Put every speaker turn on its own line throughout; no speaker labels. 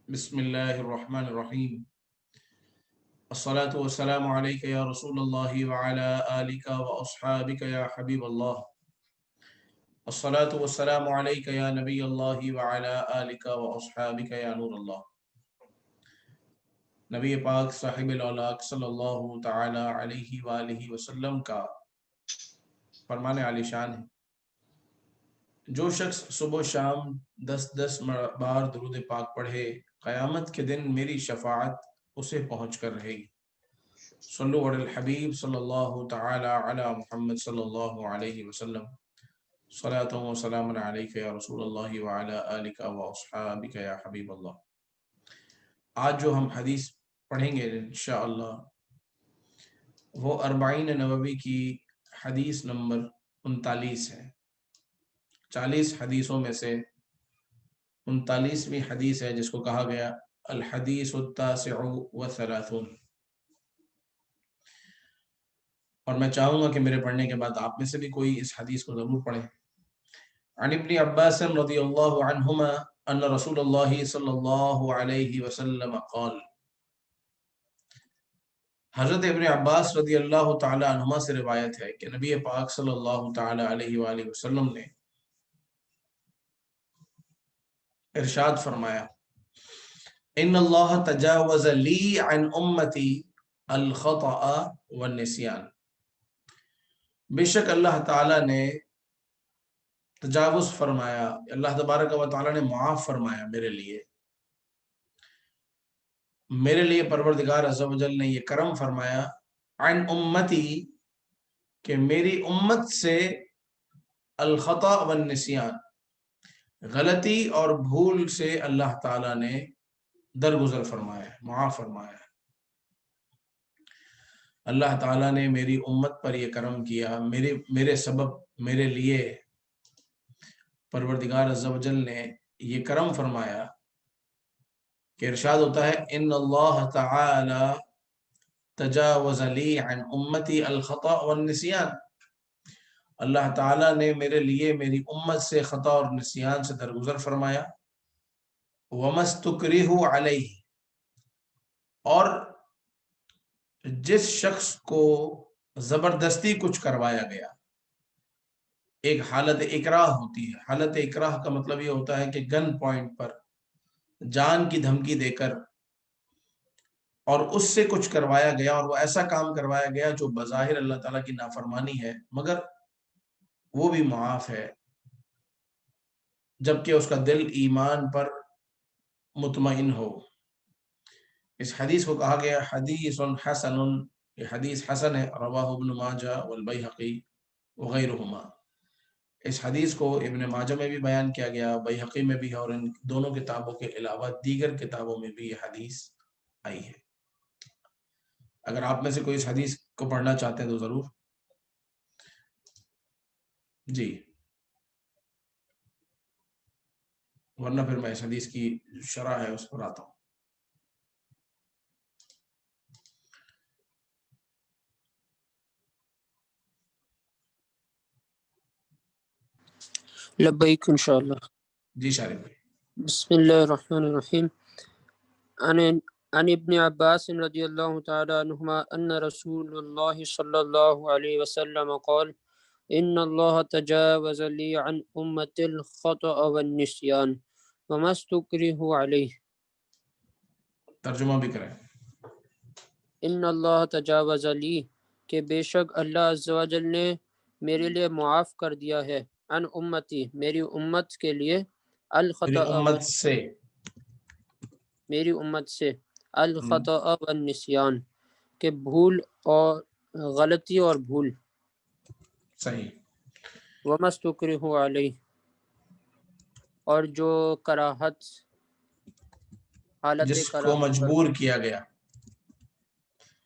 بسم اللہ الرحمن الرحیم الصلاة والسلام علیک یا رسول اللہ وعلا آلک واصحابک یا حبیب اللہ الصلاة والسلام علیک یا نبی اللہ وعلا آلک واصحابک یا نور اللہ۔ نبی پاک صاحب الاولاق صلی اللہ تعالی علیہ وآلہ وسلم کا فرمان عالی شان ہے، جو شخص صبح و شام 10 بار درود پاک پڑھے قیامت کے دن میری شفاعت اسے پہنچ کر رہے گی۔ صلو علی الحبیب صلی اللہ تعالی علی محمد صلی اللہ علیہ وسلم، صلاۃ و سلام علیک یا رسول اللہ وعلی آلک واصحابک یا حبیب اللہ۔ آج جو ہم حدیث پڑھیں گے انشاءاللہ وہ 40 نووی کی حدیث نمبر 39 ہے۔ 40 حدیثوں میں سے 39ویں حدیث ہے جس کو کہا گیا الحدیث التاسع والثلاثون، اور میں چاہوں گا کہ میرے پڑھنے کے بعد آپ میں سے بھی کوئی اس حدیث کو ضرور پڑھیں۔ عن ابن عباس رضی اللہ عنہما ان رسول اللہ صلی اللہ علیہ وسلم قال، حضرت ابن عباس رضی اللہ تعالی عنہما سے روایت ہے کہ نبی پاک صلی اللہ تعالی علیہ وآلہ وسلم نے ارشاد فرمایا، ان اللہ تجاوز لی عن امتی الخطأ والنسیان، بے شک اللہ تعالی نے تجاوز فرمایا، اللہ تبارک و تعالی نے معاف فرمایا میرے لیے پروردگار عز و جل نے یہ کرم فرمایا، عن امتی کہ میری امت سے الخطأ والنسیان، غلطی اور بھول سے اللہ تعالی نے درگزر فرمایا، معاف فرمایا۔ اللہ تعالیٰ نے میری امت پر یہ کرم کیا، میرے سبب میرے لیے پروردگار عز و جل نے یہ کرم فرمایا کہ ارشاد ہوتا ہے ان اللہ تعالی تجاوز لی عن امتی الخطأ والنسیان، اللہ تعالیٰ نے میرے لیے میری امت سے خطا اور نسیان سے درگزر فرمایا۔ وما استکرہوا علیہ، اور جس شخص کو زبردستی کچھ کروایا گیا، ایک حالت اکراہ ہوتی ہے، حالت اکراہ کا مطلب یہ ہوتا ہے کہ گن پوائنٹ پر جان کی دھمکی دے کر اور اس سے کچھ کروایا گیا، اور وہ ایسا کام کروایا گیا جو بظاہر اللہ تعالیٰ کی نافرمانی ہے مگر وہ بھی معاف ہے جبکہ اس کا دل ایمان پر مطمئن ہو۔ اس حدیث کو کہا گیا حدیث حسن، یہ حدیث حسن ہے، رواہ ابن ماجہ والبیہقی وغیرہما۔ اس حدیث کو ابن ماجہ میں بھی بیان کیا گیا، بیہقی میں بھی ہے، اور ان دونوں کتابوں کے علاوہ دیگر کتابوں میں بھی یہ حدیث آئی ہے۔ اگر آپ میں سے کوئی اس حدیث کو پڑھنا چاہتے ہیں تو ضرور جی، ورنہ پھر میں اس حدیث کی شرح ہے اس پر آتا ہوں۔
لبیک انشاءاللہ۔
جی شارف بھائی۔
بسم اللہ الرحمن الرحیم۔ عن ابن عباس رضی اللہ تعالی عنہما ان رسول اللہ صلی اللہ علیہ وسلم قال، ان اللہ تجاوز لی عن امت الخطأ والنسیان وما استکرہوا علیہ۔
ترجمہ بھی کریں۔
ان اللہ تجاوز لی کہ بے شک اللہ عز و جل نے میرے لیے معاف کر دیا ہے، عن امتی میری امت کے لیے، الخطأ میری امت سے، الخطأ والنسیان کہ بھول اور غلطی اور بھول،
صحیح۔
وما استکرہوا علیہ اور جو کراہت، حالت
جس کو
کراہت
مجبور کیا گیا،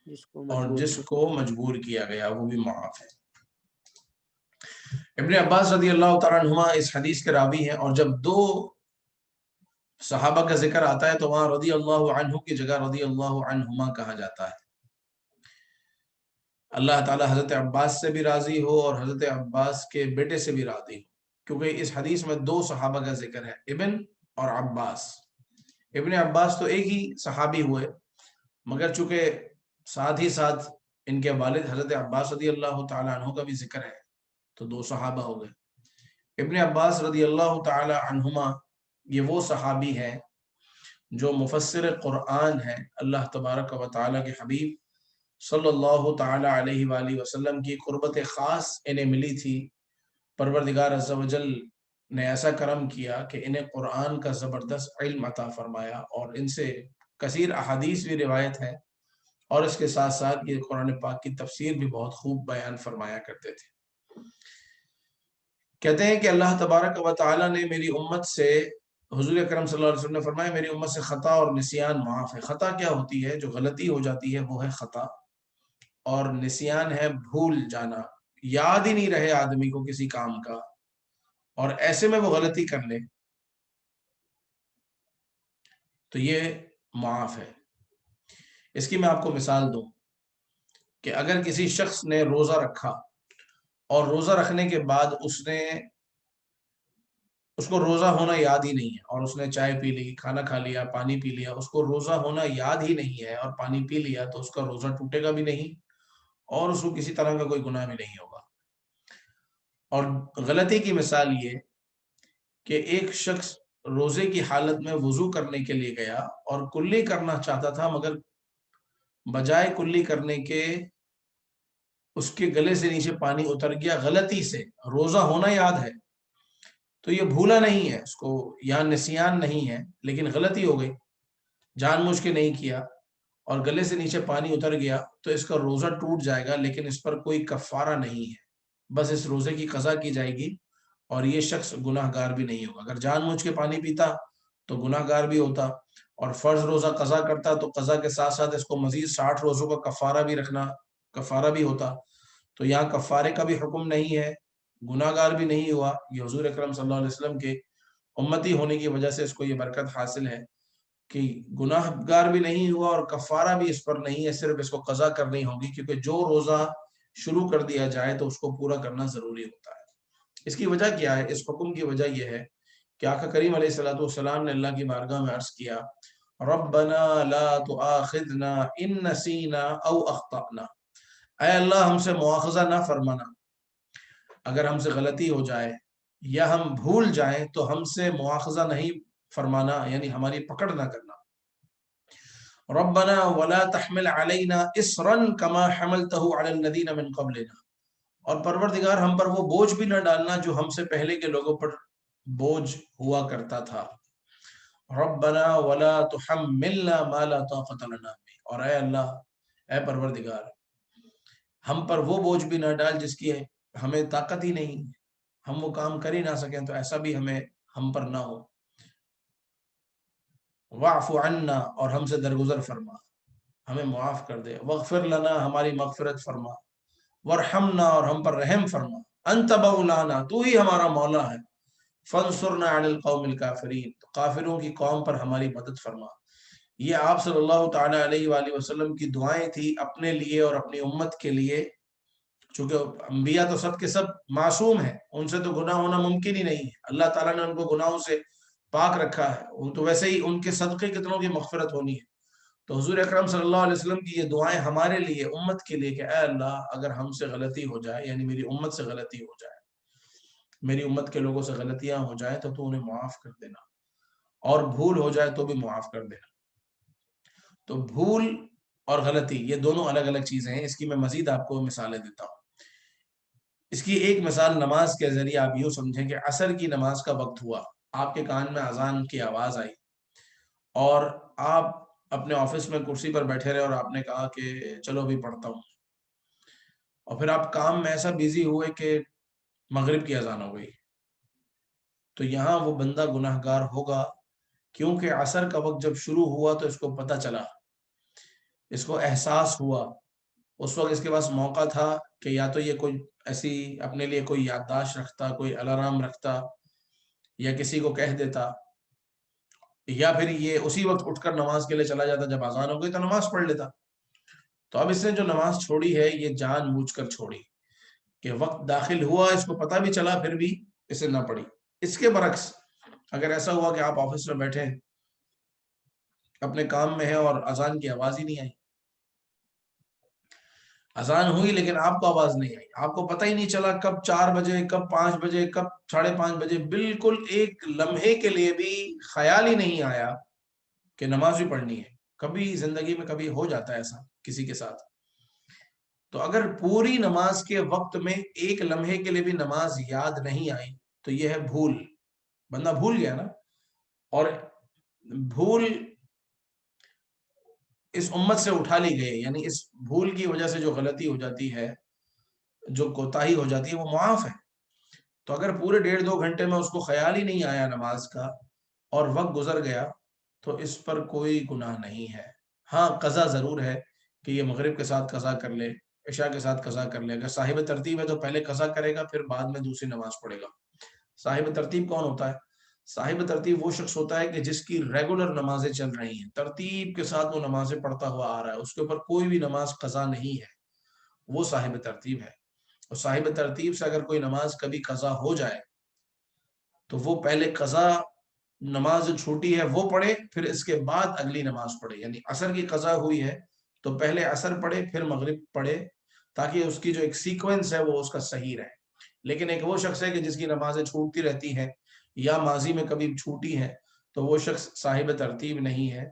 جس کو
اور
مجبور
جس کو مجبور کیا گیا وہ بھی معاف ہے۔ ابن عباس رضی اللہ تعالیٰ عنہما اس حدیث کے راوی ہیں، اور جب دو صحابہ کا ذکر آتا ہے تو وہاں رضی اللہ عنہ کی جگہ رضی اللہ عنہما کہا جاتا ہے۔ اللہ تعالیٰ حضرت عباس سے بھی راضی ہو اور حضرت عباس کے بیٹے سے بھی راضی ہو، کیونکہ اس حدیث میں دو صحابہ کا ذکر ہے، ابن اور عباس۔ ابن عباس تو ایک ہی صحابی ہوئے، مگر چونکہ ساتھ ہی ساتھ ان کے والد حضرت عباس رضی اللہ تعالی عنہ کا بھی ذکر ہے تو دو صحابہ ہو گئے۔ ابن عباس رضی اللہ تعالی عنہما یہ وہ صحابی ہے جو مفسر قرآن ہے، اللہ تبارک و تعالی کے حبیب صلی اللہ تعالی علیہ وآلہ وسلم کی قربت خاص انہیں ملی تھی۔ پروردگار عز و جل نے ایسا کرم کیا کہ انہیں قرآن کا زبردست علم عطا فرمایا، اور ان سے کثیر احادیث بھی روایت ہے، اور اس کے ساتھ ساتھ یہ قرآن پاک کی تفسیر بھی بہت خوب بیان فرمایا کرتے تھے۔ کہتے ہیں کہ اللہ تبارک و تعالی نے میری امت سے، حضور اکرم صلی اللہ علیہ وسلم نے فرمایا میری امت سے خطا اور نسیان معاف ہے۔ خطا کیا ہوتی ہے؟ جو غلطی ہو جاتی ہے وہ ہے خطا، اور نسیان ہے بھول جانا، یاد ہی نہیں رہے آدمی کو کسی کام کا اور ایسے میں وہ غلطی کر لے، تو یہ معاف ہے۔ اس کی میں آپ کو مثال دوں کہ اگر کسی شخص نے روزہ رکھا اور روزہ رکھنے کے بعد اس کو روزہ ہونا یاد ہی نہیں ہے، اور اس نے چائے پی لی، کھانا کھا لیا، پانی پی لیا، اس کو روزہ ہونا یاد ہی نہیں ہے اور پانی پی لیا، تو اس کا روزہ ٹوٹے گا بھی نہیں اور اس کو کسی طرح کا کوئی گناہ بھی نہیں ہوگا۔ اور غلطی کی مثال یہ کہ ایک شخص روزے کی حالت میں وضو کرنے کے لیے گیا اور کلی کرنا چاہتا تھا، مگر بجائے کلی کرنے کے اس کے گلے سے نیچے پانی اتر گیا غلطی سے۔ روزہ ہونا یاد ہے تو یہ بھولا نہیں ہے، اس کو یہاں نسیان نہیں ہے، لیکن غلطی ہو گئی، جان بوجھ کے نہیں کیا اور گلے سے نیچے پانی اتر گیا، تو اس کا روزہ ٹوٹ جائے گا، لیکن اس پر کوئی کفارہ نہیں ہے، بس اس روزے کی قضا کی جائے گی اور یہ شخص گناہ گار بھی نہیں ہوگا۔ اگر جان بوجھ کے پانی پیتا تو گناہ گار بھی ہوتا، اور فرض روزہ قضا کرتا تو قضا کے ساتھ ساتھ اس کو مزید 60 روزوں کا کفارہ بھی ہوتا۔ تو یہاں کفارے کا بھی حکم نہیں ہے، گناہ گار بھی نہیں ہوا۔ یہ حضور اکرم صلی اللہ علیہ وسلم کے امتی ہونے کی وجہ سے اس کو یہ برکت حاصل ہے کہ گناہ گار بھی نہیں ہوا اور کفارہ بھی اس پر نہیں ہے، صرف اس کو قضا کرنی ہوگی، کیونکہ جو روزہ شروع کر دیا جائے تو اس کو پورا کرنا ضروری ہوتا ہے۔ اس کی وجہ کیا ہے؟ اس حکم کی وجہ یہ ہے کہ آقا کریم علیہ الصلوۃ والسلام نے اللہ کی بارگاہ میں عرض کیا ربنا لا تؤاخذنا ان نسینا او اخطأنا، اے اللہ ہم سے مواخذہ نہ فرمانا اگر ہم سے غلطی ہو جائے یا ہم بھول جائیں تو ہم سے مواخذہ نہیں فرمانا، یعنی ہماری پکڑ نہ کرنا۔ ربنا ولا تحمل علينا اصرا كما حملته على الذين من قبلنا، اور پروردگار ہم پر وہ بوجھ بھی نہ ڈالنا جو ہم سے پہلے کے لوگوں پر بوجھ ہوا کرتا تھا۔ ربنا ولا تحملنا ما لا طاقة لنا به، اور اے اللہ، اے پروردگار، ہم پر وہ بوجھ بھی نہ ڈال جس کی ہمیں طاقت ہی نہیں، ہم وہ کام کر ہی نہ سکیں، تو ایسا بھی ہم پر نہ ہو۔ واعف عنا، اور ہم سے درگزر فرما، ہمیں معاف کر دے۔ واغفر لنا، ہماری مغفرت فرما۔ ورحمنا، اور ہم پر رحم فرما۔ انت مولانا، تو ہی ہمارا مولا ہے۔ فانصرنا علی القوم الکافرین، تو کافروں کی قوم پر ہماری مدد فرما۔ یہ آپ صلی اللہ تعالی علیہ وآلہ وسلم کی دعائیں تھی اپنے لیے اور اپنی امت کے لیے، چونکہ انبیاء تو سب کے سب معصوم ہیں، ان سے تو گناہ ہونا ممکن ہی نہیں ہے، اللہ تعالیٰ نے ان کو گناہوں سے پاک رکھا ہے، وہ تو ویسے ہی ان کے صدقے کتنوں کی مغفرت ہونی ہے۔ تو حضور اکرم صلی اللہ علیہ وسلم کی یہ دعائیں ہمارے لیے، امت کے لیے، کہ اے اللہ اگر ہم سے غلطی ہو جائے، یعنی میری امت سے غلطی ہو جائے، میری امت کے لوگوں سے غلطیاں ہو جائیں تو انہیں معاف کر دینا، اور بھول ہو جائے تو بھی معاف کر دینا۔ تو بھول اور غلطی یہ دونوں الگ الگ چیزیں ہیں، اس کی میں مزید آپ کو مثالیں دیتا ہوں۔ اس کی ایک مثال نماز کے ذریعے آپ یوں سمجھیں کہ عصر کی نماز کا وقت ہوا، آپ کے کان میں اذان کی آواز آئی اور آپ اپنے آفس میں کرسی پر بیٹھے رہے اور آپ نے کہا کہ چلو ابھی پڑھتا ہوں، اور پھر آپ کام میں ایسا بیزی ہوئے کہ مغرب کی اذان ہو گئی، تو یہاں وہ بندہ گناہ گار ہوگا، کیونکہ عصر کا وقت جب شروع ہوا تو اس کو پتہ چلا، اس کو احساس ہوا، اس وقت اس کے پاس موقع تھا کہ یا تو یہ کوئی ایسی اپنے لیے کوئی یادداشت رکھتا، کوئی الارم رکھتا، یا کسی کو کہہ دیتا، یا پھر یہ اسی وقت اٹھ کر نماز کے لیے چلا جاتا، جب اذان ہو گئی تو نماز پڑھ لیتا۔ تو اب اس نے جو نماز چھوڑی ہے یہ جان بوجھ کر چھوڑی، کہ وقت داخل ہوا، اس کو پتہ بھی چلا، پھر بھی اسے نہ پڑھی۔ اس کے برعکس اگر ایسا ہوا کہ آپ آفس میں بیٹھے اپنے کام میں ہے اور اذان کی آواز ہی نہیں آئی. اذان ہوئی لیکن آپ کو آواز نہیں آئی، آپ کو پتہ ہی نہیں چلا کب 4 بجے، کب 5 بجے، کب 5:30 بجے، بالکل ایک لمحے کے لیے بھی خیال ہی نہیں آیا کہ نماز بھی پڑھنی ہے. کبھی زندگی میں کبھی ہو جاتا ہے ایسا کسی کے ساتھ. تو اگر پوری نماز کے وقت میں ایک لمحے کے لیے بھی نماز یاد نہیں آئی تو یہ ہے بھول. بندہ بھول گیا نا. اور بھول اس امت سے اٹھا لی گئی، یعنی اس بھول کی وجہ سے جو غلطی ہو جاتی ہے، جو کوتاہی ہو جاتی ہے، وہ معاف ہے. تو اگر پورے 1.5-2 گھنٹے میں اس کو خیال ہی نہیں آیا نماز کا اور وقت گزر گیا تو اس پر کوئی گناہ نہیں ہے. ہاں قضا ضرور ہے کہ یہ مغرب کے ساتھ قضا کر لے، عشاء کے ساتھ قضا کر لے. اگر صاحب ترتیب ہے تو پہلے قضا کرے گا، پھر بعد میں دوسری نماز پڑھے گا. صاحب ترتیب کون ہوتا ہے؟ صاحب ترتیب وہ شخص ہوتا ہے کہ جس کی ریگولر نمازیں چل رہی ہیں، ترتیب کے ساتھ وہ نمازیں پڑھتا ہوا آ رہا ہے، اس کے اوپر کوئی بھی نماز قضا نہیں ہے، وہ صاحب ترتیب ہے. اور صاحب ترتیب سے اگر کوئی نماز کبھی قضا ہو جائے تو وہ پہلے قضا نماز جو چھوٹی ہے وہ پڑھے، پھر اس کے بعد اگلی نماز پڑھے. یعنی عصر کی قضا ہوئی ہے تو پہلے عصر پڑھے پھر مغرب پڑھے، تاکہ اس کی جو ایک سیکوینس ہے وہ اس کا صحیح رہے. لیکن ایک وہ شخص ہے کہ جس کی نمازیں چھوٹتی رہتی ہیں یا ماضی میں کبھی چھوٹی ہیں، تو وہ شخص صاحب ترتیب نہیں ہے،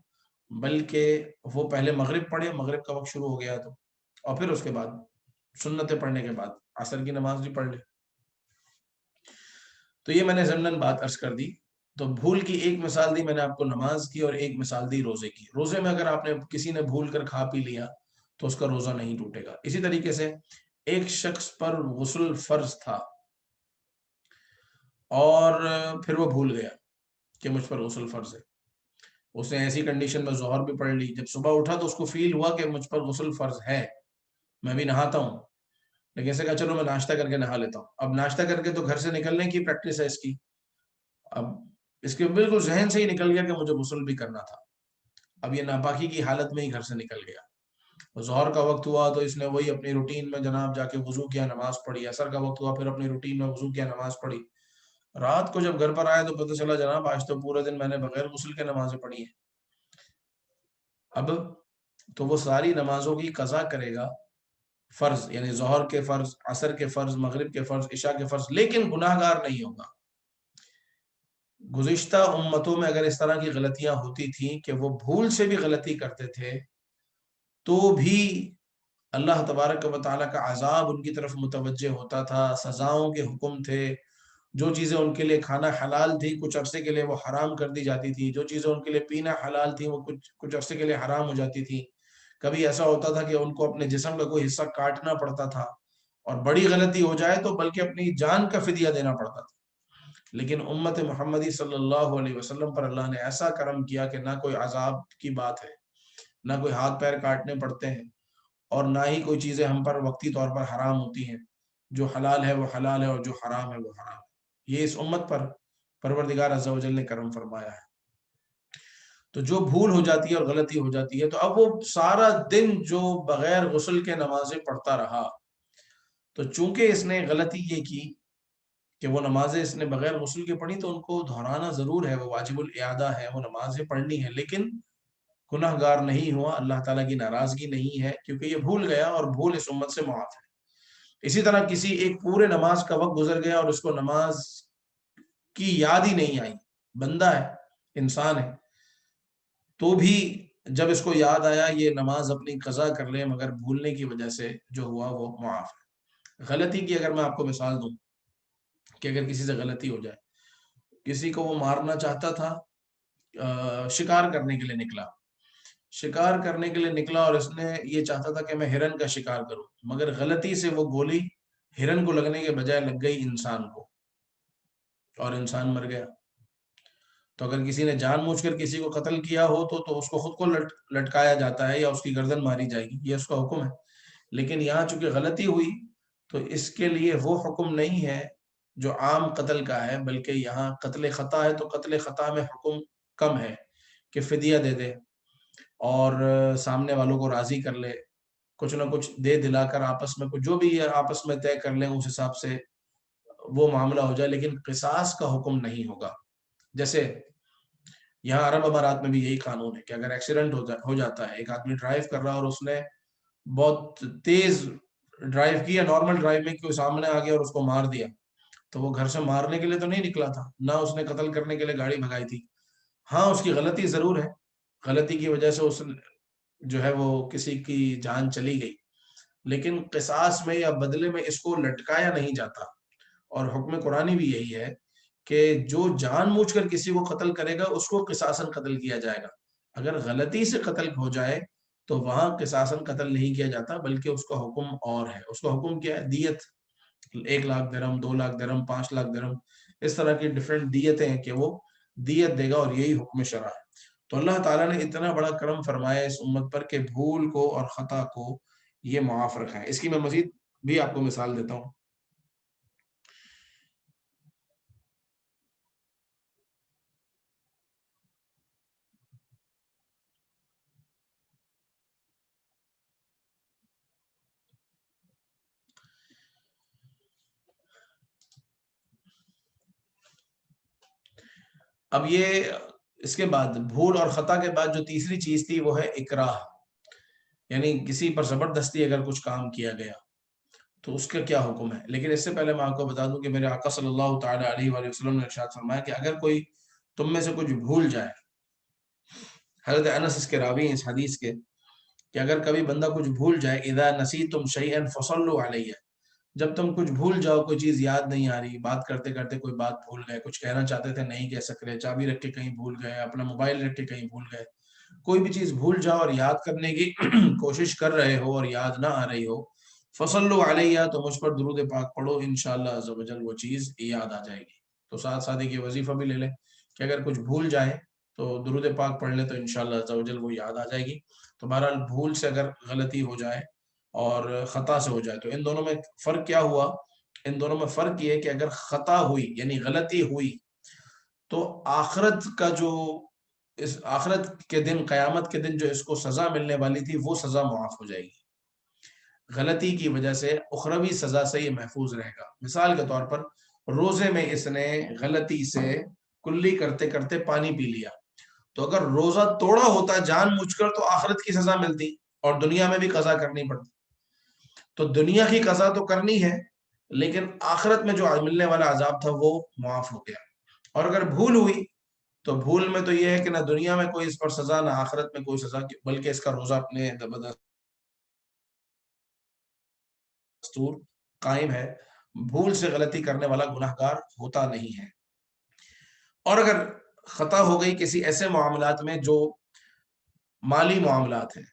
بلکہ وہ پہلے مغرب پڑھے، مغرب کا وقت شروع ہو گیا تو، اور پھر اس کے بعد سنتیں پڑھنے کے بعد عصر کی نماز بھی پڑھ لے. تو یہ میں نے ضمناً بات عرض کر دی. تو بھول کی ایک مثال دی میں نے آپ کو نماز کی، اور ایک مثال دی روزے کی. روزے میں اگر آپ نے کسی نے بھول کر کھا پی لیا تو اس کا روزہ نہیں ٹوٹے گا. اسی طریقے سے ایک شخص پر غسل فرض تھا اور پھر وہ بھول گیا کہ مجھ پر غسل فرض ہے. اس نے ایسی کنڈیشن میں ظہر بھی پڑھ لی، جب صبح اٹھا تو اس کو فیل ہوا کہ مجھ پر غسل فرض ہے، میں بھی نہاتا ہوں، لیکن اسے کہا چلو میں ناشتہ کر کے نہا لیتا ہوں. اب ناشتہ کر کے تو گھر سے نکلنے کی پریکٹس ہے اس کی، اب اس کے بالکل ذہن سے ہی نکل گیا کہ مجھے غسل بھی کرنا تھا. اب یہ ناپاکی کی حالت میں ہی گھر سے نکل گیا. ظہر کا وقت ہوا تو اس نے وہی اپنی روٹین میں جناب جا کے وضو کیا، نماز پڑھی. عصر کا وقت ہوا، پھر اپنی روٹین میں وضو کیا، نماز پڑھی. رات کو جب گھر پر آیا تو پتہ چلا جناب آج تو پورے دن میں نے بغیر غسل کے نمازیں پڑھی ہیں. اب تو وہ ساری نمازوں کی قضا کرے گا، فرض یعنی ظہر کے فرض، عصر کے فرض، مغرب کے فرض، عشاء کے فرض، لیکن گناہ گار نہیں ہوگا. گزشتہ امتوں میں اگر اس طرح کی غلطیاں ہوتی تھیں کہ وہ بھول سے بھی غلطی کرتے تھے تو بھی اللہ تبارک و تعالیٰ کا عذاب ان کی طرف متوجہ ہوتا تھا، سزاؤں کے حکم تھے. جو چیزیں ان کے لیے کھانا حلال تھی کچھ عرصے کے لیے وہ حرام کر دی جاتی تھی، جو چیزیں ان کے لیے پینا حلال تھی وہ کچھ عرصے کے لیے حرام ہو جاتی تھی. کبھی ایسا ہوتا تھا کہ ان کو اپنے جسم کا کوئی حصہ کاٹنا پڑتا تھا، اور بڑی غلطی ہو جائے تو بلکہ اپنی جان کا فدیہ دینا پڑتا تھا. لیکن امت محمدی صلی اللہ علیہ وسلم پر اللہ نے ایسا کرم کیا کہ نہ کوئی عذاب کی بات ہے، نہ کوئی ہاتھ پیر کاٹنے پڑتے ہیں، اور نہ ہی کوئی چیزیں ہم پر وقتی طور پر حرام ہوتی ہیں. جو حلال ہے وہ حلال ہے اور جو حرام ہے وہ حرام ہے. یہ اس امت پر پروردگار عز و جل نے کرم فرمایا ہے. تو جو بھول ہو جاتی ہے اور غلطی ہو جاتی ہے تو اب وہ سارا دن جو بغیر غسل کے نمازیں پڑھتا رہا، تو چونکہ اس نے غلطی یہ کی کہ وہ نمازیں اس نے بغیر غسل کے پڑھی تو ان کو دہرانا ضرور ہے، وہ واجب الاعادہ ہے، وہ نمازیں پڑھنی ہے، لیکن گناہ گار نہیں ہوا، اللہ تعالیٰ کی ناراضگی نہیں ہے کیونکہ یہ بھول گیا، اور بھول اس امت سے معاف ہے. اسی طرح کسی ایک پورے نماز کا وقت گزر گیا اور اس کو نماز کی یاد ہی نہیں آئی، بندہ ہے، انسان ہے، تو بھی جب اس کو یاد آیا یہ نماز اپنی قضا کر لے، مگر بھولنے کی وجہ سے جو ہوا وہ معاف ہے. غلطی کی اگر میں آپ کو مثال دوں کہ اگر کسی سے غلطی ہو جائے، کسی کو وہ مارنا چاہتا تھا، شکار کرنے کے لیے نکلا، شکار کرنے کے لیے نکلا اور اس نے یہ چاہتا تھا کہ میں ہرن کا شکار کروں، مگر غلطی سے وہ گولی ہرن کو لگنے کے بجائے لگ گئی انسان کو اور انسان مر گیا. تو اگر کسی نے جان بوجھ کر کسی کو قتل کیا ہو تو اس کو خود کو لٹکایا جاتا ہے یا اس کی گردن ماری جائے گی، یہ اس کا حکم ہے. لیکن یہاں چونکہ غلطی ہوئی تو اس کے لیے وہ حکم نہیں ہے جو عام قتل کا ہے، بلکہ یہاں قتل خطا ہے تو قتل خطا میں حکم کم ہے کہ فدیہ دے دے اور سامنے والوں کو راضی کر لے، کچھ نہ کچھ دے دلا کر آپس میں کچھ جو بھی آپس میں طے کر لیں اس حساب سے وہ معاملہ ہو جائے، لیکن قصاص کا حکم نہیں ہوگا. جیسے یہاں عرب امارات میں بھی یہی قانون ہے کہ اگر ایکسیڈنٹ ہو جاتا ہے، ایک آدمی ڈرائیو کر رہا اور اس نے بہت تیز ڈرائیو کیا، نارمل ڈرائیو میں، کوئی سامنے آ گیا اور اس کو مار دیا، تو وہ گھر سے مارنے کے لیے تو نہیں نکلا تھا، نہ اس نے قتل کرنے کے لیے گاڑی بھگائی تھی. ہاں اس کی غلطی ضرور ہے، غلطی کی وجہ سے اس جو ہے وہ کسی کی جان چلی گئی، لیکن قصاص میں یا بدلے میں اس کو لٹکایا نہیں جاتا. اور حکم قرآنی بھی یہی ہے کہ جو جان بوجھ کر کسی کو قتل کرے گا اس کو قصاصاً قتل کیا جائے گا. اگر غلطی سے قتل ہو جائے تو وہاں قصاصاً قتل نہیں کیا جاتا، بلکہ اس کا حکم اور ہے. اس کا حکم کیا ہے؟ دیت. 1,00,000 درہم، 2,00,000 درہم، 5,00,000 درہم، اس طرح کی ڈیفرنٹ دیتیں ہیں کہ وہ دیت دے گا، اور یہی حکم شرع ہے. تو اللہ تعالیٰ نے اتنا بڑا کرم فرمایا اس امت پر کہ بھول کو اور خطا کو یہ معاف رکھا ہے. اس کی میں مزید بھی آپ کو مثال دیتا ہوں. اب یہ اس کے بعد بھول اور خطا کے بعد جو تیسری چیز تھی وہ ہے اکراہ، یعنی کسی پر زبردستی اگر کچھ کام کیا گیا تو اس کا کیا حکم ہے. لیکن اس سے پہلے میں آپ کو بتا دوں کہ میرے آقا صلی اللہ تعالی علیہ وآلہ وسلم نے ارشاد فرمایا کہ اگر کوئی تم میں سے کچھ بھول جائے، حضرت انس اس کے راوی ہیں اس حدیث کے، کہ اگر کبھی بندہ کچھ بھول جائے، اذا نسیتم شیئا فصلوا علیہ، جب تم کچھ بھول جاؤ، کوئی چیز یاد نہیں آ رہی، بات کرتے کرتے کوئی بات بھول گئے، کچھ کہنا چاہتے تھے نہیں کہہ سکتے، چابی رکھ کے کہیں بھول گئے، اپنا موبائل رکھ کے کہیں بھول گئے، کوئی بھی چیز بھول جاؤ اور یاد کرنے کی کوشش کر رہے ہو اور یاد نہ آ رہی ہو، فصلوا علیہ، تو مجھ پر درود پاک پڑھو، انشاءاللہ عز و جل وہ چیز یاد آ جائے گی. تو ساتھ ساتھ یہ وظیفہ بھی لے لیں کہ اگر کچھ بھول جائیں تو درود پاک پڑھ لیں تو انشاءاللہ عز و جل وہ یاد آ جائے گی. تو بہرحال بھول سے اگر غلطی ہو جائے اور خطا سے ہو جائے تو ان دونوں میں فرق کیا ہوا؟ ان دونوں میں فرق یہ ہے کہ اگر خطا ہوئی یعنی غلطی ہوئی تو آخرت کا جو اس آخرت کے دن، قیامت کے دن جو اس کو سزا ملنے والی تھی وہ سزا معاف ہو جائے گی. غلطی کی وجہ سے اخروی سزا سے یہ محفوظ رہے گا. مثال کے طور پر روزے میں اس نے غلطی سے کلی کرتے کرتے پانی پی لیا، تو اگر روزہ توڑا ہوتا جان بوجھ کر تو آخرت کی سزا ملتی اور دنیا میں بھی قضا کرنی پڑتی. تو دنیا کی قضا تو کرنی ہے، لیکن آخرت میں جو ملنے والا عذاب تھا وہ معاف ہو گیا. اور اگر بھول ہوئی تو بھول میں تو یہ ہے کہ نہ دنیا میں کوئی اس پر سزا، نہ آخرت میں کوئی سزا، بلکہ اس کا روزہ اپنے دستور قائم ہے. بھول سے غلطی کرنے والا گناہ گار ہوتا نہیں ہے. اور اگر خطا ہو گئی کسی ایسے معاملات میں جو مالی معاملات ہیں،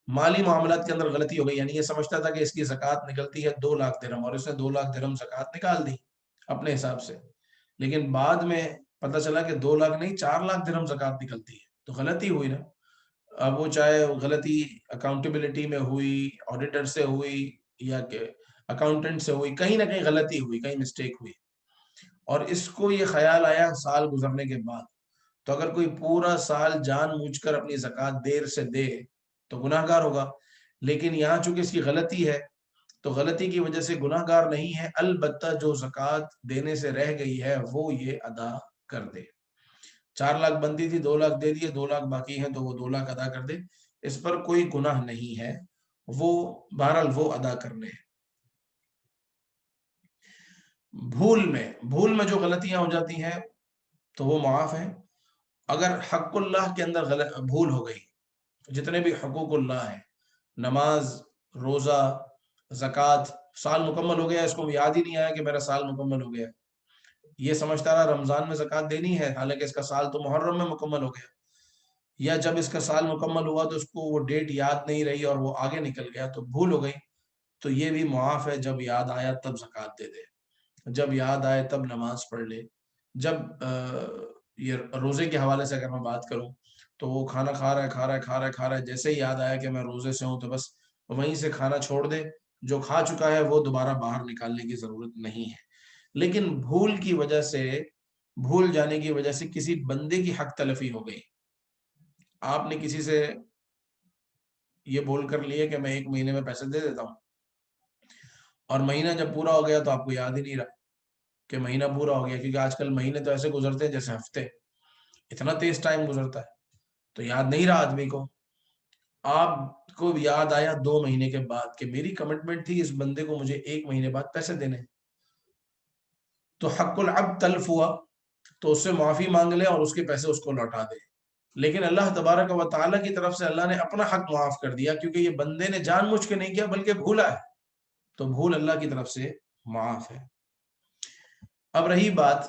مالی معاملات کے اندر غلطی ہو گئی، یعنی یہ سمجھتا تھا کہ اس کی زکوٰۃ نکلتی ہے 2,00,000 درہم اور اس نے 2,00,000 درہم زکوٰۃ نکال دی اپنے حساب سے، لیکن بعد میں پتہ چلا کہ 2,00,000 نہیں 4,00,000 درہم زکوٰۃ نکلتی ہے. تو غلطی ہوئی نا. اب وہ چاہے غلطی اکاؤنٹیبلٹی میں ہوئی، آڈیٹر سے ہوئی، یا کہ اکاؤنٹنٹ سے ہوئی، کہیں نہ کہیں غلطی ہوئی، کہیں مسٹیک ہوئی، اور اس کو یہ خیال آیا سال گزرنے کے بعد، تو اگر کوئی پورا سال جان بوجھ کر اپنی زکوٰۃ دیر سے دے تو گناہ گار ہوگا. لیکن یہاں چونکہ اس کی غلطی ہے تو غلطی کی وجہ سے گناہ گار نہیں ہے، البتہ جو زکوٰۃ دینے سے رہ گئی ہے وہ یہ ادا کر دے. 4,00,000 بنتی تھی، 2,00,000 دے دیے، 2,00,000 باقی ہیں تو وہ 2,00,000 ادا کر دے. اس پر کوئی گناہ نہیں ہے، وہ بہرحال وہ ادا کرنے ہیں. بھول میں جو غلطیاں ہو جاتی ہیں تو وہ معاف ہیں. اگر حق اللہ کے اندر بھول ہو گئی، جتنے بھی حقوق اللہ ہیں، نماز، روزہ، زکوٰۃ، سال مکمل ہو گیا، اس کو یاد ہی نہیں آیا کہ میرا سال مکمل ہو گیا، یہ سمجھتا رہا رمضان میں زکوٰۃ دینی ہے، حالانکہ اس کا سال تو محرم میں مکمل ہو گیا، یا جب اس کا سال مکمل ہوا تو اس کو وہ ڈیٹ یاد نہیں رہی اور وہ آگے نکل گیا تو بھول ہو گئی. تو یہ بھی معاف ہے، جب یاد آیا تب زکوٰۃ دے دے، جب یاد آئے تب نماز پڑھ لے. جب یہ روزے کے حوالے سے اگر میں بات کروں تو وہ کھانا کھا رہا ہے، جیسے ہی یاد آیا کہ میں روزے سے ہوں تو بس وہیں سے کھانا چھوڑ دے، جو کھا چکا ہے وہ دوبارہ باہر نکالنے کی ضرورت نہیں ہے. لیکن بھول کی وجہ سے، بھول جانے کی وجہ سے کسی بندے کی حق تلفی ہو گئی. آپ نے کسی سے یہ بول کر لیے کہ میں 1 مہینے میں پیسے دے دیتا ہوں، اور مہینہ جب پورا ہو گیا تو آپ کو یاد ہی نہیں رہا کہ مہینہ پورا ہو گیا، کیونکہ آج کل مہینے تو ایسے گزرتے ہیں جیسے ہفتے. اتنا تیز ٹائم گزرتا ہے، تو یاد نہیں رہا آدمی کو. آپ کو یاد آیا 2 مہینے کے بعد کہ میری کمٹمنٹ تھی اس بندے کو مجھے 1 مہینے بعد پیسے دینے، تو حق العبد تلف ہوا، تو اس سے معافی مانگ لے اور اس کے پیسے اس کو لوٹا دے. لیکن اللہ تبارک و تعالیٰ کی طرف سے اللہ نے اپنا حق معاف کر دیا، کیونکہ یہ بندے نے جان بوجھ کے نہیں کیا بلکہ بھولا ہے، تو بھول اللہ کی طرف سے معاف ہے. اب رہی بات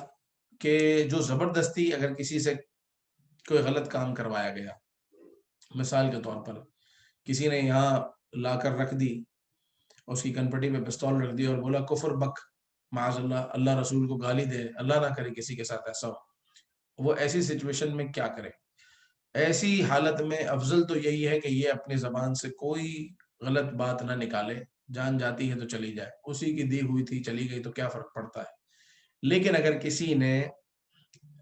کہ جو زبردستی اگر کسی سے کوئی غلط کام کروایا گیا، مثال کے طور پر کسی نے یہاں لا کر رکھ دی، اس کی کنپٹی پہ پستول رکھ دی اور بولا کفر بک، معاذ اللہ، اللہ رسول کو گالی دے، اللہ نہ کرے کسی کے ساتھ ایسا ہو. وہ ایسی سچویشن میں کیا کرے؟ ایسی حالت میں افضل تو یہی ہے کہ یہ اپنی زبان سے کوئی غلط بات نہ نکالے، جان جاتی ہے تو چلی جائے، اسی کی دی ہوئی تھی چلی گئی تو کیا فرق پڑتا ہے. لیکن اگر کسی نے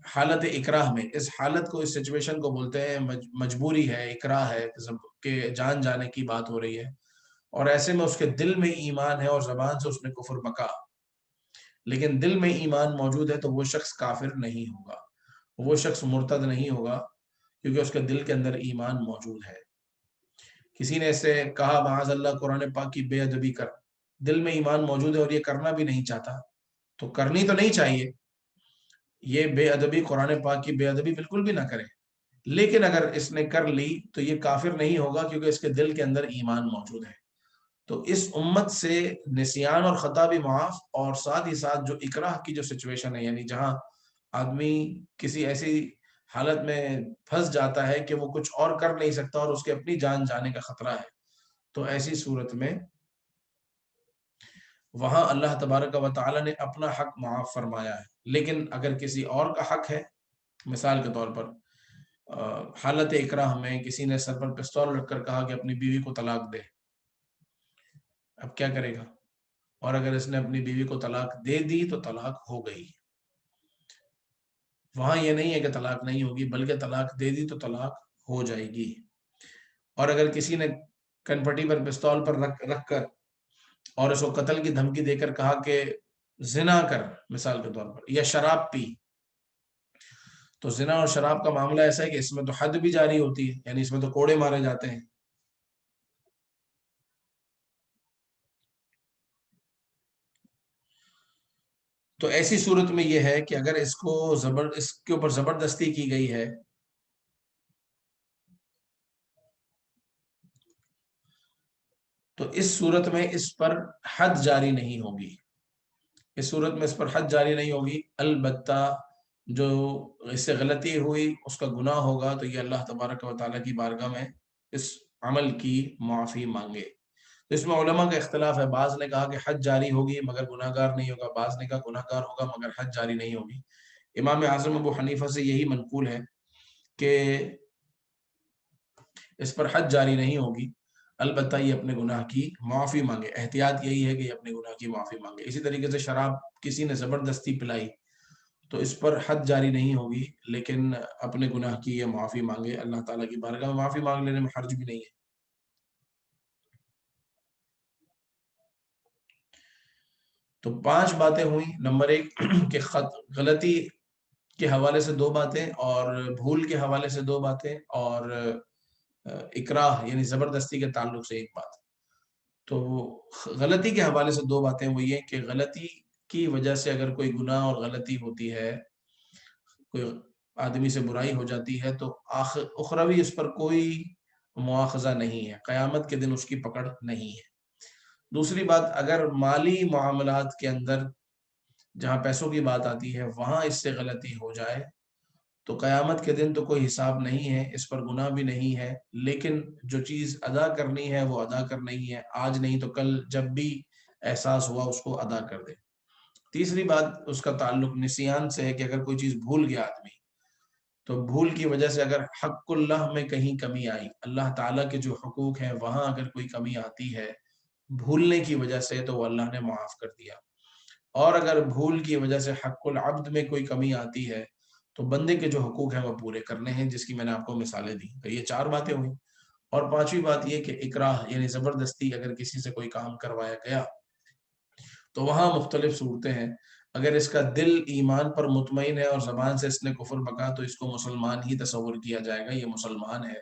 حالت اکراہ میں، اس حالت کو، اس سچویشن کو بولتے ہیں مجبوری ہے، اکراہ ہے کہ جان جانے کی بات ہو رہی ہے، اور ایسے میں اس کے دل میں ایمان ہے اور زبان سے اس نے کفر بکا، لیکن دل میں ایمان موجود ہے، تو وہ شخص کافر نہیں ہوگا، وہ شخص مرتد نہیں ہوگا، کیونکہ اس کے دل کے اندر ایمان موجود ہے. کسی نے اسے کہا معاذ اللہ قرآن پاک کی بے ادبی کر، دل میں ایمان موجود ہے اور یہ کرنا بھی نہیں چاہتا، تو کرنی تو نہیں چاہیے، یہ بے ادبی، قرآن پاک کی بے ادبی بالکل بھی نہ کرے، لیکن اگر اس نے کر لی تو یہ کافر نہیں ہوگا، کیونکہ اس کے دل کے اندر ایمان موجود ہے. تو اس امت سے نسیان اور خطا بھی معاف، اور ساتھ ہی ساتھ جو اکراہ کی جو سچویشن ہے، یعنی جہاں آدمی کسی ایسی حالت میں پھنس جاتا ہے کہ وہ کچھ اور کر نہیں سکتا اور اس کے اپنی جان جانے کا خطرہ ہے، تو ایسی صورت میں وہاں اللہ تبارک و تعالی نے اپنا حق معاف فرمایا ہے. لیکن اگر کسی اور کا حق ہے، مثال کے طور پر حالت اکراہ میں کسی نے سر پر پستول رکھ کر کہا کہ اپنی بیوی کو طلاق دے، اب کیا کرے گا؟ اور اگر اس نے اپنی بیوی کو طلاق دے دی تو طلاق ہو گئی. وہاں یہ نہیں ہے کہ طلاق نہیں ہوگی، بلکہ طلاق دے دی تو طلاق ہو جائے گی. اور اگر کسی نے کنپٹی پر پستول پر رکھ کر اور اس کو قتل کی دھمکی دے کر کہا کہ زنا کر، مثال کے طور پر، یا شراب پی، تو زنا اور شراب کا معاملہ ایسا ہے کہ اس میں تو حد بھی جاری ہوتی ہے، یعنی اس میں تو کوڑے مارے جاتے ہیں. تو ایسی صورت میں یہ ہے کہ اگر اس کے اوپر زبردستی کی گئی ہے تو اس صورت میں اس پر حد جاری نہیں ہوگی، اس صورت میں اس پر حد جاری نہیں ہوگی. البتہ جو اس سے غلطی ہوئی اس کا گناہ ہوگا، تو یہ اللہ تبارک و تعالیٰ کی بارگاہ میں اس عمل کی معافی مانگے. اس میں علماء کا اختلاف ہے، بعض نے کہا کہ حد جاری ہوگی مگر گناہ گار نہیں ہوگا، بعض نے کہا گناہ گار ہوگا مگر حد جاری نہیں ہوگی. امام اعظم ابو حنیفہ سے یہی منقول ہے کہ اس پر حد جاری نہیں ہوگی، البتہ یہ اپنے گناہ کی معافی مانگے. احتیاط یہی ہے کہ یہ اپنے گناہ کی معافی مانگے. اسی طریقے سے شراب کسی نے زبردستی پلائی تو اس پر حد جاری نہیں ہوگی، لیکن اپنے گناہ کی یہ معافی مانگے. اللہ تعالیٰ کی بارگاہ میں معافی مانگ لینے میں حرج بھی نہیں ہے. تو 5 باتیں ہوئیں. نمبر 1 کہ غلطی کے حوالے سے 2 باتیں، اور بھول کے حوالے سے 2 باتیں، اور اکراہ یعنی زبردستی کے تعلق سے 1 بات. تو غلطی کے حوالے سے 2 باتیں وہ یہ کہ غلطی کی وجہ سے اگر کوئی گناہ اور غلطی ہوتی ہے، کوئی آدمی سے برائی ہو جاتی ہے، تو اخروی اس پر کوئی مواخذہ نہیں ہے، قیامت کے دن اس کی پکڑ نہیں ہے. دوسری بات، اگر مالی معاملات کے اندر جہاں پیسوں کی بات آتی ہے وہاں اس سے غلطی ہو جائے تو قیامت کے دن تو کوئی حساب نہیں ہے، اس پر گناہ بھی نہیں ہے، لیکن جو چیز ادا کرنی ہے وہ ادا کرنی ہے، آج نہیں تو کل جب بھی احساس ہوا اس کو ادا کر دے. تیسری بات اس کا تعلق نسیان سے ہے کہ اگر کوئی چیز بھول گیا آدمی، تو بھول کی وجہ سے اگر حق اللہ میں کہیں کمی آئی، اللہ تعالیٰ کے جو حقوق ہیں وہاں اگر کوئی کمی آتی ہے بھولنے کی وجہ سے، تو وہ اللہ نے معاف کر دیا. اور اگر بھول کی وجہ سے حق العبد میں کوئی کمی آتی ہے تو بندے کے جو حقوق ہیں وہ پورے کرنے ہیں، جس کی میں نے آپ کو مثالیں دی. تو یہ 4 باتیں ہوئیں. اور 5ویں بات یہ کہ اکراہ یعنی زبردستی اگر کسی سے کوئی کام کروایا گیا تو وہاں مختلف صورتیں ہیں. اگر اس کا دل ایمان پر مطمئن ہے اور زبان سے اس نے کفر بکا تو اس کو مسلمان ہی تصور کیا جائے گا، یہ مسلمان ہے،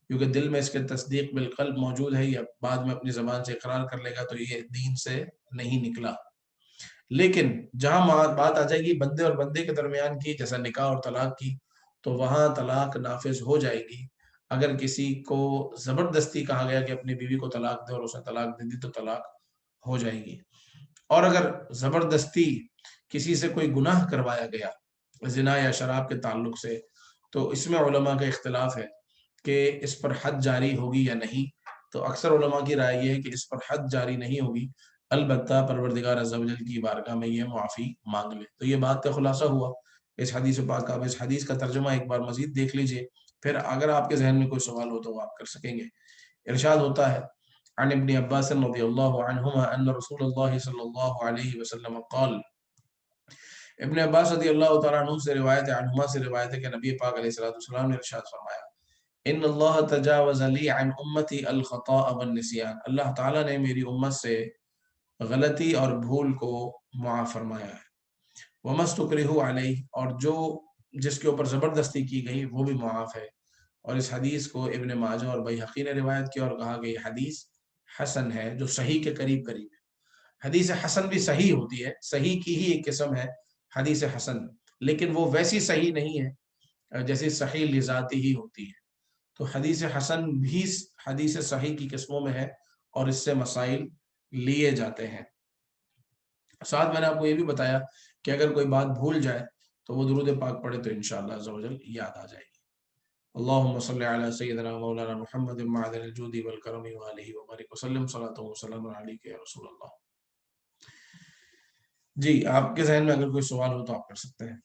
کیونکہ دل میں اس کے تصدیق بالقلب موجود ہے، یا بعد میں اپنی زبان سے اقرار کر لے گا تو یہ دین سے نہیں نکلا۔ لیکن جہاں بات آ جائے گی بندے اور بندے کے درمیان کی، جیسا نکاح اور طلاق کی، تو وہاں طلاق نافذ ہو جائے گی۔ اگر کسی کو زبردستی کہا گیا کہ اپنی بیوی کو طلاق دے اور اسے طلاق دے دی تو طلاق ہو جائے گی۔ اور اگر زبردستی کسی سے کوئی گناہ کروایا گیا زنا یا شراب کے تعلق سے، تو اس میں علماء کا اختلاف ہے کہ اس پر حد جاری ہوگی یا نہیں۔ تو اکثر علماء کی رائے یہ ہے کہ اس پر حد جاری نہیں ہوگی، البتہ پروردگار عز و جل کی بارگاہ میں یہ معافی مانگ لے۔ تو یہ بات کا خلاصہ ہوا اس حدیث پاک کا۔ اب اس حدیث کا ترجمہ ایک بار مزید دیکھ لیجئے، پھر اگر آپ کے ذہن میں کوئی سوال ہو تو وہ آپ کر سکیں گے۔ ارشاد ہوتا ہے عن ابن عباس رضی اللہ عنہما ان رسول اللہ صلی اللہ علیہ وسلم قال، ابن عباس رضی اللہ تعالیٰ عنہ سے روایت ہے، عنہما سے روایت ہے کہ نبی پاک علیہ السلام نے ارشاد فرمایا، ان اللہ تجاوز لی عن امتی الخطاء والنسیان، اللہ تعالیٰ نے میری امت سے غلطی اور بھول کو معاف فرمایا ہے، وما استکرہوا علیہ، اور جو جس کے اوپر زبردستی کی گئی وہ بھی معاف ہے۔ اور اس حدیث کو ابن ماجہ اور بیہقی نے روایت کیا اور کہا کہ یہ حدیث حسن ہے، جو صحیح کے قریب قریب ہے۔ حدیث حسن بھی صحیح ہوتی ہے، صحیح کی ہی ایک قسم ہے حدیث حسن، لیکن وہ ویسی صحیح نہیں ہے جیسی صحیح لذاتی ہی ہوتی ہے۔ تو حدیث حسن بھی حدیث صحیح کی قسموں میں ہے اور اس سے مسائل لیے جاتے ہیں۔ ساتھ میں نے آپ کو یہ بھی بتایا کہ اگر کوئی بات بھول جائے تو وہ درود پاک پڑھے تو انشاءاللہ عز و جل یاد آ جائے گی۔ اللہم صلی علی سیدنا مولانا محمد معدن الجود والکرم وآلہ وبارک وسلم، صلاۃ وسلام علیک یا رسول اللہ۔ جی آپ کے ذہن میں اگر کوئی سوال ہو تو آپ کر سکتے ہیں۔